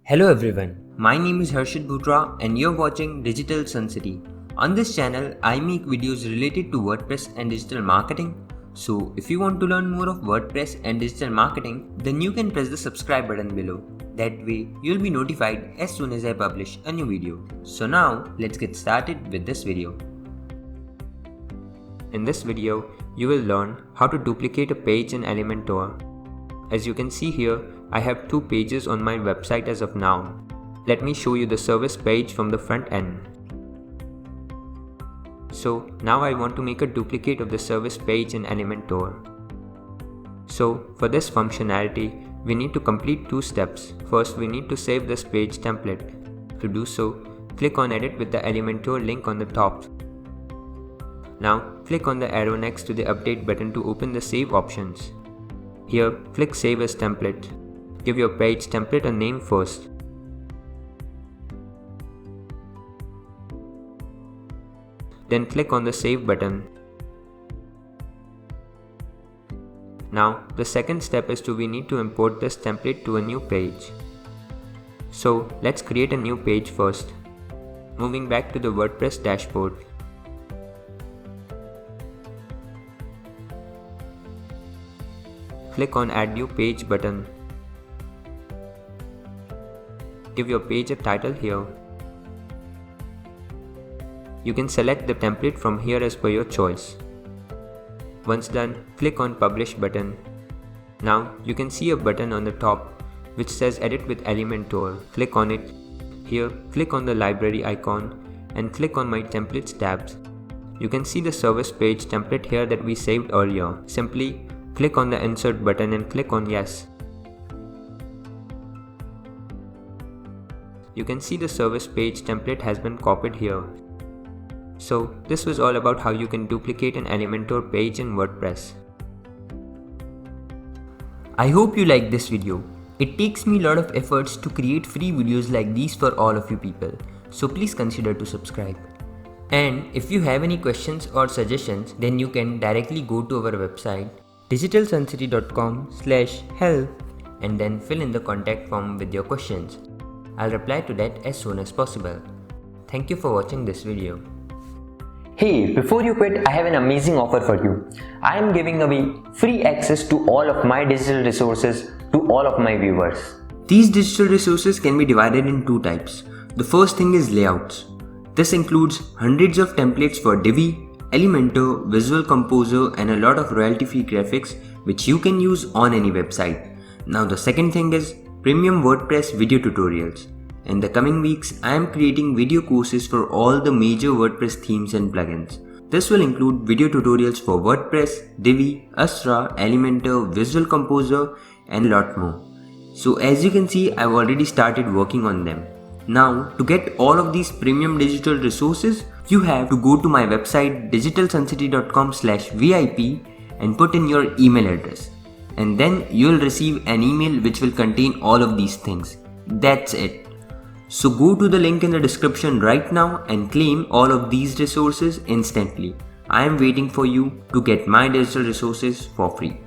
Hello everyone, my name is Harshit Bhutra and you're watching Digital Sun City. On this channel, I make videos related to WordPress and digital marketing. So if you want to learn more of WordPress and digital marketing, then you can press the subscribe button below. That way, you'll be notified as soon as I publish a new video. So now, let's get started with this video. In this video, you will learn how to duplicate a page in Elementor. As you can see here, I have two pages on my website as of now. Let me show you the service page from the front end. So now I want to make a duplicate of the service page in Elementor. So for this functionality, we need to complete two steps. First, we need to save this page template. To do so, click on Edit with the Elementor link on the top. Now click on the arrow next to the Update button to open the Save options. Here, click Save as Template. Give your page template a name first. Then click on the Save button. Now, the second step is we need to import this template to a new page. So, let's create a new page first. Moving back to the WordPress dashboard. Click on Add New Page button. Give your page a title here. You can select the template from here as per your choice. Once done, click on Publish button. Now you can see a button on the top which says Edit with Elementor. Click on it. Here, click on the library icon and click on My Templates tabs. You can see the service page template here that we saved earlier. Simply click on the Insert button and click on Yes. You can see the service page template has been copied here. So this was all about how you can duplicate an Elementor page in WordPress. I hope you liked this video. It takes me a lot of efforts to create free videos like these for all of you people. So please consider to subscribe. And if you have any questions or suggestions, then you can directly go to our website digitalsuncity.com/help and then fill in the contact form with your questions. I'll reply to that as soon as possible. Thank you for watching this video. Hey, before you quit, I have an amazing offer for you. I am giving away free access to all of my digital resources to all of my viewers. These digital resources can be divided in two types. The first thing is layouts. This includes hundreds of templates for Divi, Elementor, Visual Composer and a lot of royalty-free graphics which you can use on any website. Now the second thing is premium WordPress video tutorials. In the coming weeks, I am creating video courses for all the major WordPress themes and plugins. This will include video tutorials for WordPress, Divi, Astra, Elementor, Visual Composer and a lot more. So as you can see, I've already started working on them. Now to get all of these premium digital resources, you have to go to my website digitalsuncity.com/VIP and put in your email address. And then you'll receive an email which will contain all of these things. That's it. So go to the link in the description right now and claim all of these resources instantly. I am waiting for you to get my digital resources for free.